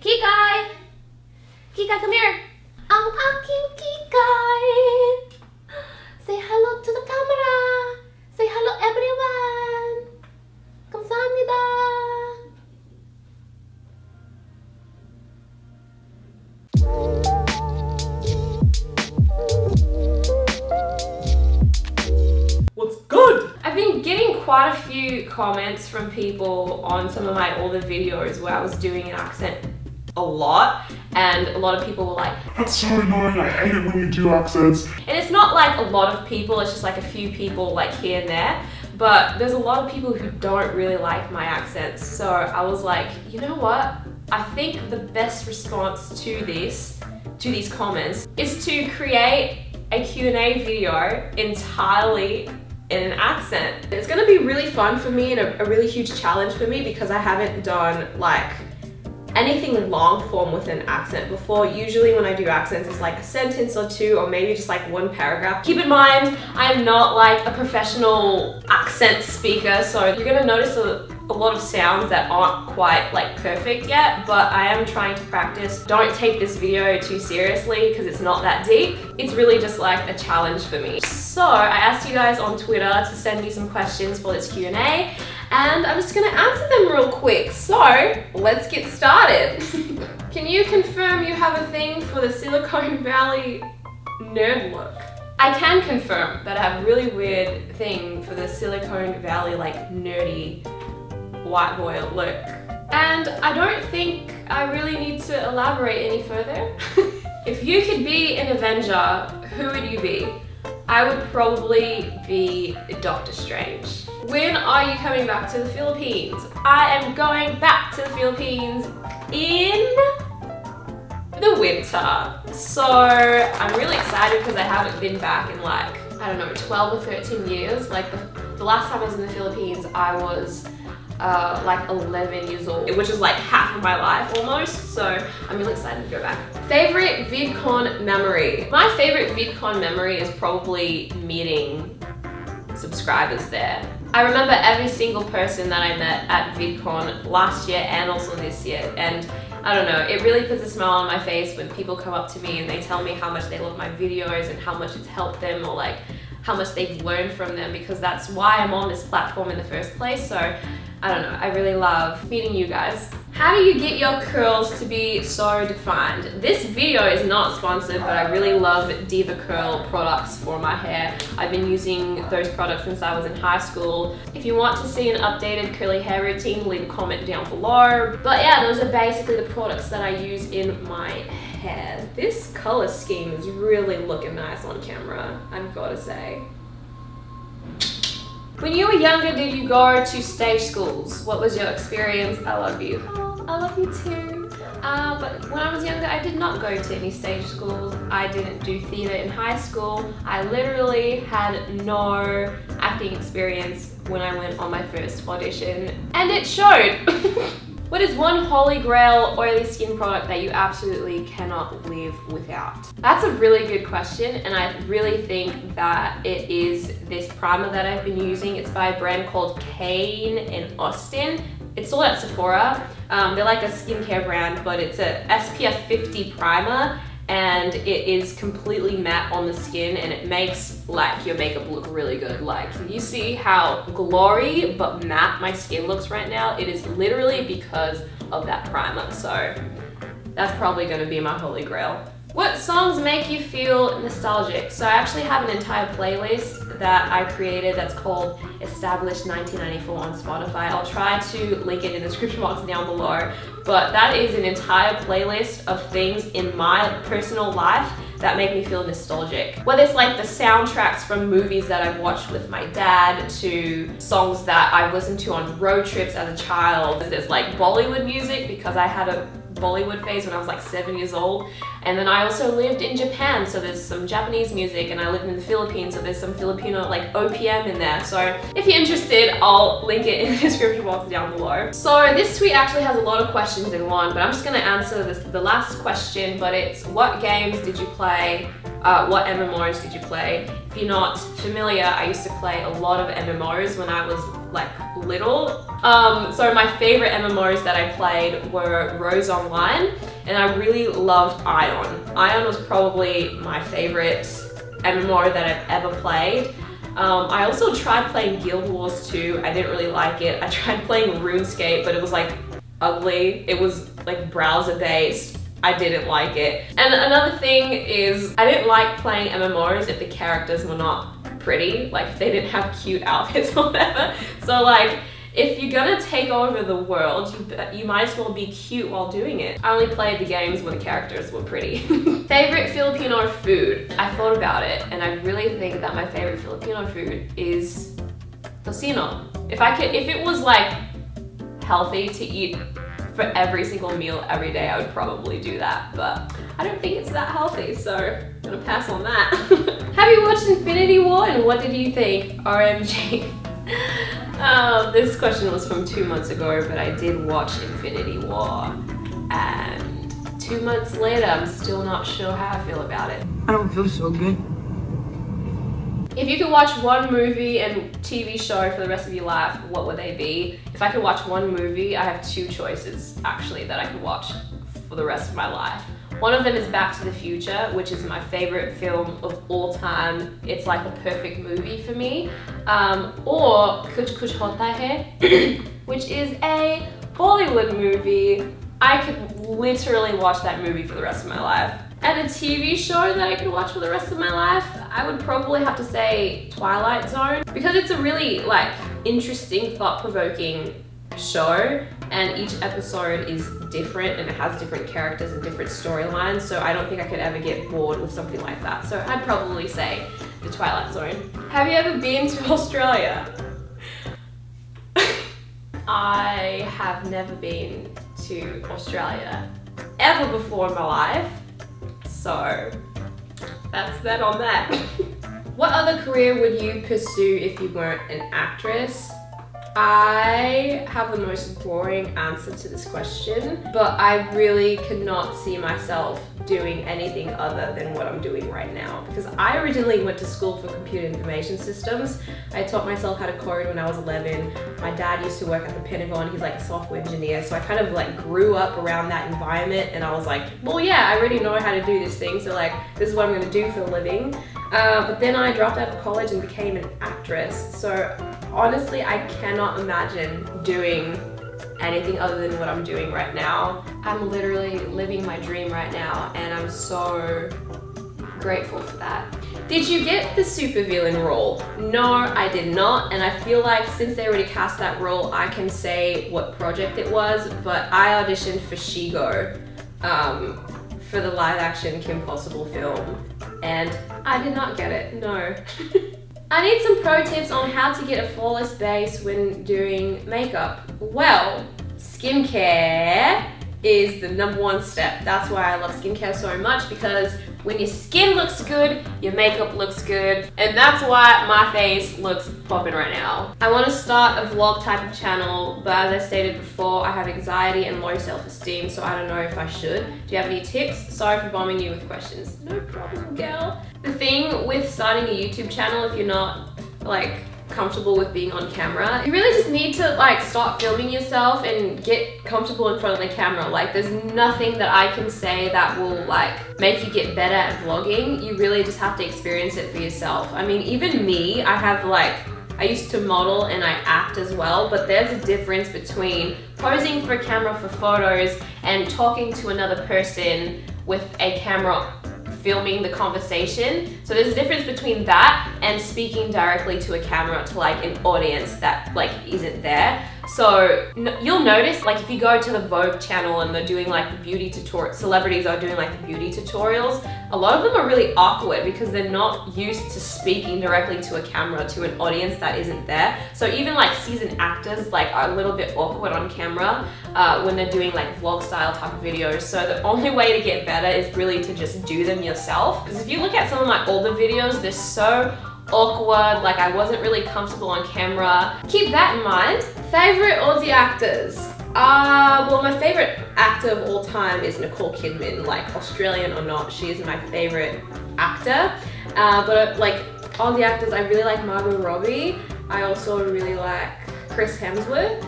Kikai! Kikai, come here! Ang aking Kikai! Say hello to the camera! Say hello everyone! 감사합니다! What's good? I've been getting quite a few comments from people on some of my older videos where I was doing an accent a lot, and a lot of people were like, That's so annoying, I hate it when you do accents. and it's not like a lot of people, it's just like a few people like here and there, but there's a lot of people who don't really like my accents. So I was like, you know what? I think the best response to these comments is to create a Q&A video entirely in an accent. It's gonna be really fun for me and a really huge challenge for me because I haven't done like anything long form with an accent before. Usually when I do accents, it's like a sentence or two, or maybe just like one paragraph. Keep in mind, I'm not like a professional accent speaker, so you're gonna notice a lot of sounds that aren't quite like perfect yet, but I am trying to practice. Don't take this video too seriously because it's not that deep. It's really just like a challenge for me. So I asked you guys on Twitter to send me some questions for this Q&A, and I'm just gonna answer them real quick. So let's get started. Can you confirm you have a thing for the Silicon Valley nerd look? I can confirm that I have a really weird thing for the Silicon Valley like nerdy white boy look. And I don't think I really need to elaborate any further. If you could be an Avenger, who would you be? I would probably be Doctor Strange. When are you coming back to the Philippines? I am going back to the Philippines in the winter. So I'm really excited because I haven't been back in like, I don't know, 12 or 13 years. Like the last time I was in the Philippines, I was like 11 years old, which is like half of my life almost, so I'm really excited to go back. Favorite VidCon memory? My favorite VidCon memory is probably meeting subscribers there. I remember every single person that I met at VidCon last year and also this year, and I don't know, it really puts a smile on my face when people come up to me and they tell me how much they love my videos and how much it's helped them, or like how much they've learned from them, because that's why I'm on this platform in the first place. So I don't know, I really love meeting you guys. How do you get your curls to be so defined? This video is not sponsored, but I really love DevaCurl products for my hair. I've been using those products since I was in high school. If you want to see an updated curly hair routine, leave a comment down below. But yeah, those are basically the products that I use in my hair. This color scheme is really looking nice on camera, I've got to say. When you were younger, did you go to stage schools? What was your experience? I love you. Oh, I love you too. But when I was younger, I did not go to any stage schools. I didn't do theatre in high school. I literally had no acting experience when I went on my first audition, and it showed. What is one holy grail oily skin product that you absolutely cannot live without? That's a really good question, and I really think that it is this primer that I've been using. It's by a brand called Kane in Austin. It's sold at Sephora. They're like a skincare brand, but it's a SPF 50 primer, and it is completely matte on the skin, and it makes like your makeup look really good. Like, you see how glowy but matte my skin looks right now? It is literally because of that primer. So that's probably gonna be my holy grail. What songs make you feel nostalgic? So I actually have an entire playlist that I created that's called Established 1994 on Spotify. I'll try to link it in the description box down below, but that is an entire playlist of things in my personal life that make me feel nostalgic. Whether it's like the soundtracks from movies that I've watched with my dad, to songs that I've listened to on road trips as a child. There's like Bollywood music because I had a Bollywood phase when I was like 7 years old. And then I also lived in Japan, so there's some Japanese music, and I lived in the Philippines, so there's some Filipino like OPM in there. So if you're interested, I'll link it in the description box down below. So this tweet actually has a lot of questions in one, but I'm just gonna answer the last question, but it's what games did you play what MMOs did you play? If you're not familiar, I used to play a lot of MMOs when I was like little. So my favorite MMOs that I played were Rose Online, and I really loved Ion. Ion was probably my favorite MMO that I've ever played. I also tried playing Guild Wars 2. I didn't really like it. I tried playing RuneScape, but it was like ugly. It was like browser based. I didn't like it. And another thing is I didn't like playing MMOs if the characters were not pretty, like if they didn't have cute outfits or whatever. So like, if you're gonna take over the world, you might as well be cute while doing it. I only played the games where the characters were pretty. Favorite Filipino food? I thought about it, and I really think that my favorite Filipino food is tocino. If it was like healthy to eat for every single meal every day, I would probably do that, but I don't think it's that healthy, so I'm gonna pass on that. Have you watched Infinity War, and what did you think? OMG. This question was from 2 months ago, but I did watch Infinity War, and 2 months later, I'm still not sure how I feel about it. I don't feel so good. If you could watch one movie and TV show for the rest of your life, what would they be? If I could watch one movie, I have 2 choices actually that I could watch for the rest of my life. One of them is Back to the Future, which is my favorite film of all time. It's like a perfect movie for me. Or Kuch Kuch Hota Hai, which is a Bollywood movie. I could literally watch that movie for the rest of my life. And a TV show that I could watch for the rest of my life, I would probably have to say Twilight Zone, because it's a really like interesting, thought-provoking show, and each episode is different and it has different characters and different storylines, so I don't think I could ever get bored with something like that. So I'd probably say the Twilight Zone. Have you ever been to Australia? I have never been to Australia ever before in my life, so that's that on that. What other career would you pursue if you weren't an actress? I have the most boring answer to this question, but I really could not see myself doing anything other than what I'm doing right now, because I originally went to school for computer information systems. I taught myself how to code when I was 11. My dad used to work at the Pentagon. He's like a software engineer, so I kind of like grew up around that environment, and I was like, well yeah, I already know how to do this thing, so like this is what I'm going to do for a living. But then I dropped out of college and became an actress, so honestly I cannot imagine doing anything other than what I'm doing right now. I'm literally living my dream right now, and I'm so grateful for that. Did you get the supervillain role? No, I did not, and I feel like since they already cast that role, I can say what project it was, but I auditioned for Shigo for the live action Kim Possible film, and I did not get it, no. I need some pro tips on how to get a flawless base when doing makeup. Well, skincare is the #1 step. That's why I love skincare so much, because when your skin looks good, your makeup looks good, and that's why my face looks popping right now. I want to start a vlog type of channel, but as I stated before, I have anxiety and low self-esteem, so I don't know if I should. Do you have any tips? Sorry for bombing you with questions. No problem, girl. The thing with starting a YouTube channel, if you're not like comfortable with being on camera, you really just need to like start filming yourself and get comfortable in front of the camera. Like there's nothing that I can say that will like make you get better at vlogging. You really just have to experience it for yourself. I mean, even me, I used to model and I act as well, but there's a difference between posing for a camera for photos and talking to another person with a camera filming the conversation. So there's a difference between that and speaking directly to a camera to like an audience that like isn't there. So you'll notice, like if you go to the Vogue channel and they're doing like the beauty tutorial, celebrities are doing like the beauty tutorials, a lot of them are really awkward because they're not used to speaking directly to a camera to an audience that isn't there. So even like seasoned actors like are a little bit awkward on camera when they're doing like vlog style type of videos. So the only way to get better is really to just do them yourself. Because if you look at some of my older videos, they're so awkward, like I wasn't really comfortable on camera. Keep that in mind. Favorite Aussie actors? Well, my favorite actor of all time is Nicole Kidman. Like, Australian or not, she is my favorite actor. But like all the actors, I really like Margot Robbie. I also really like Chris Hemsworth.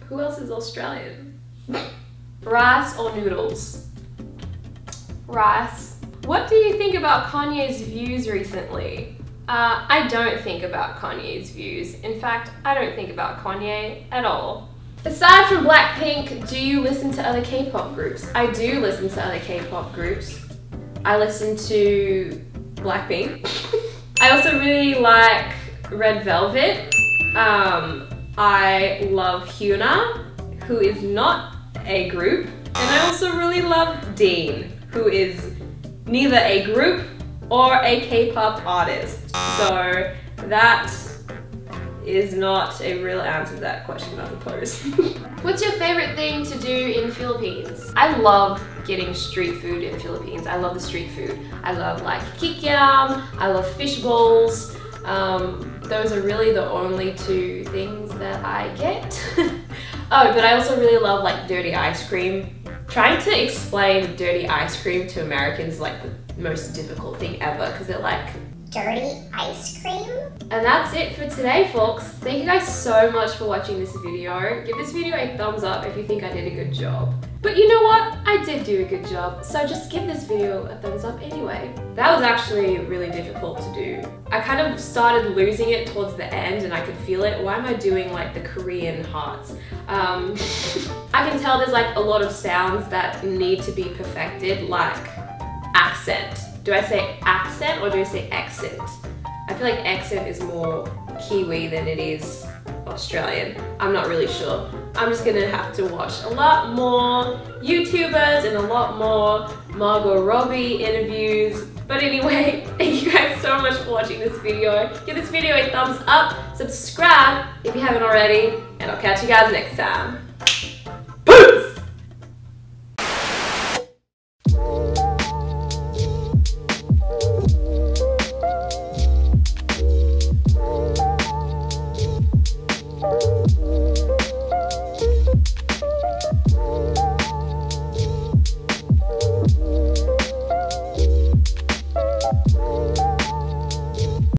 Who else is Australian? Rice or noodles? Rice. What do you think about Kanye's views recently? I don't think about Kanye's views. In fact, I don't think about Kanye at all. Aside from Blackpink, do you listen to other K-pop groups? I do listen to other K-pop groups. I listen to Blackpink. I also really like Red Velvet. I love Hyuna, who is not a group. And I also really love Dean, who is neither a group or a K-pop artist. So that is not a real answer to that question, I suppose. What's your favorite thing to do in Philippines? I love getting street food in Philippines. I love the street food. I love like kikiam, I love fish balls. Those are really the only two things that I get. Oh, but I also really love like dirty ice cream. Trying to explain dirty ice cream to Americans is like the most difficult thing ever, because they're like, dirty ice cream? And that's it for today, folks. Thank you guys so much for watching this video. Give this video a thumbs up if you think I did a good job. But you know what? I did do a good job, so just give this video a thumbs up anyway. That was actually really difficult to do. I kind of started losing it towards the end and I could feel it. Why am I doing like the Korean hearts? I can tell there's like a lot of sounds that need to be perfected, like accent. Do I say accent or do I say accent? I feel like accent is more Kiwi than it is Australian. I'm not really sure. I'm just gonna have to watch a lot more YouTubers and a lot more Margot Robbie interviews. But anyway, thank you guys so much for watching this video. Give this video a thumbs up, subscribe if you haven't already, and I'll catch you guys next time.